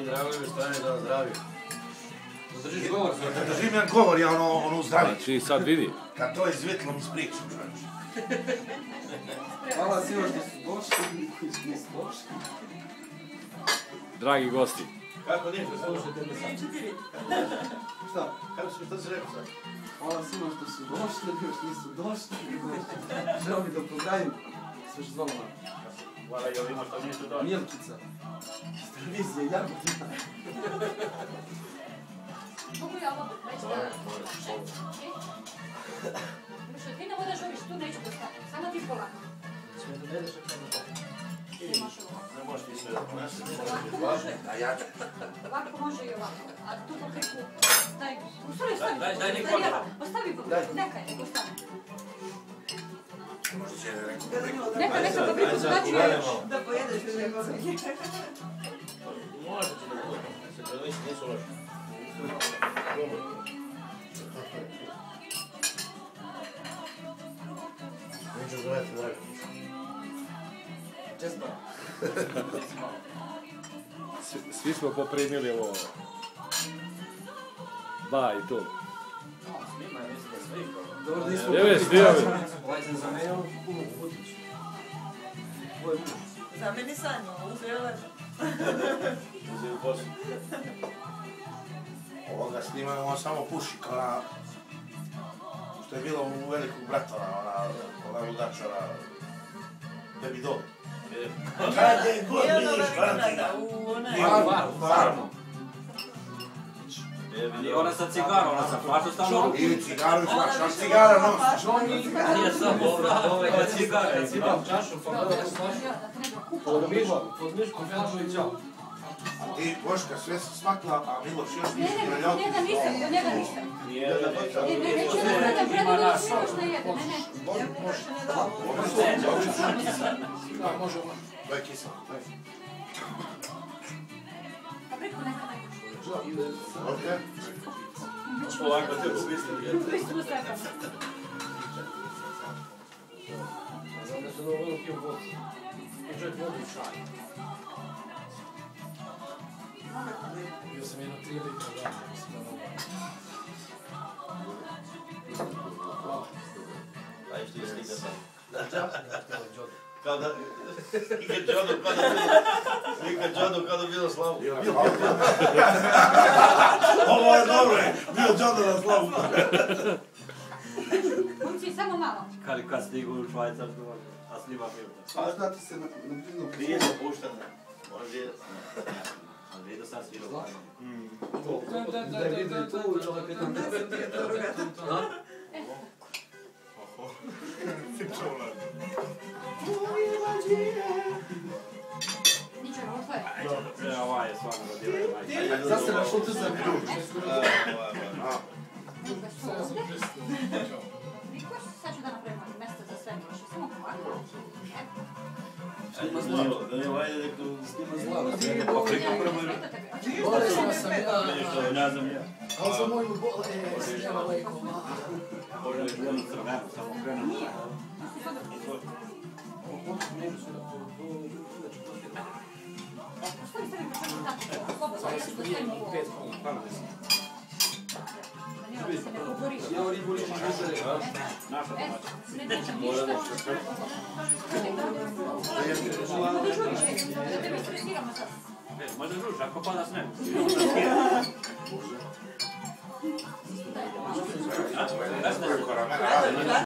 I Dragovi strane da zdravi. Držiš govor. Držim jedan govor, ja ono zdravi. Znači sad vidi. Kad to izvitlom ispričam, znači. Hvala svima što su došli, koji su nisu došli. Dragi gosti. Kako nije, što slušajte me sad? Šta? Što si rekao sad? Hvala svima što su došli, još nisu došli. Želim da pozdravim sve što zvalo nam. Hvala i ovima što nisu došli. Milčica. S televizije, Jagodina. Mogu ja ovo već da... Mišo, ti ne modaš oviš, tu neću postaviti. Samo ti polako. Sve da ne daš ako ne tako. Ne možeš ti sve da ponesi, ne možeš ti Može. A ja ću. Ovako može i ovako. A tu po kriku... Stavi. Daj Nikola. Ostavi, neka je, nego stavi. Možda će neko Neka po kriku znači Da pojedeš u njegove. Možda će da bude. Se priliči nisu loši. Neću zoveti Dragović. Čespa. Svi smo poprimili ovo. Ba i to. Snima je, mislim da sve ih dobro. Dobro da nismo... Evo je snijali. Ovaj sam zamenio puno putić. Tvoj muž. Za meni sanju, uzeo leža. Uzeli u poslu. Ovoga snimaju, on samo puši kao na... Što je bilo u Velikog Bratova, ona ludačara... Baby Doll. Kad je god vidiš Valentina. Farmu. I ona sa cigarom, ona sa flašom stavno. Ili cigaru i flaš, ali cigara non. Nije sam ovo je cigara. Čašu, pa gledaj flašu. Podmišku flašu i čao. I Boška sve se smakla, a Miloš još Ne, ništa ne, ne do ljoti. njega nisam. Nije da Ne, neću da gledam još ne jede, ne. Može. To je kiselo. A preko neka. Ovdje? Ovako te upisli. Pristupno stepano. Znam da se dovoljno pio vodu. Počet vodu u čaj. Bio sam jedno 3 litra da, mislim da novo. Daj što je slika sad. Jodo. Kao da... Slika Jodo, kao da bilo... Slika Jodo, kao da bilo slavu. Ovo je dobro, bio Jodo na slavu. Momci, samo malo. Kad stigu u Švajcarsku, a slima pivta. A znate se na blizu Prije je puštena. Može je... Ali vidio sad svirao. Da vidi tu, čovjek je tam. Ničeg, ovo tvoje. Ovaj je stvarno rodila. Sad se našao tu za kruž. Sad ću da napravim mjesto za sve miloše. Samo ovako. Snima zlavo. Da ne vajde neko snima zlavo. Bolesna sam ja. Ne znam ja. Ali za moju snijela lekova. Možda je bilo crveno, samo krenuo. Ja ribu liči žizere. Naša Može druži, ako pada sneg. Može.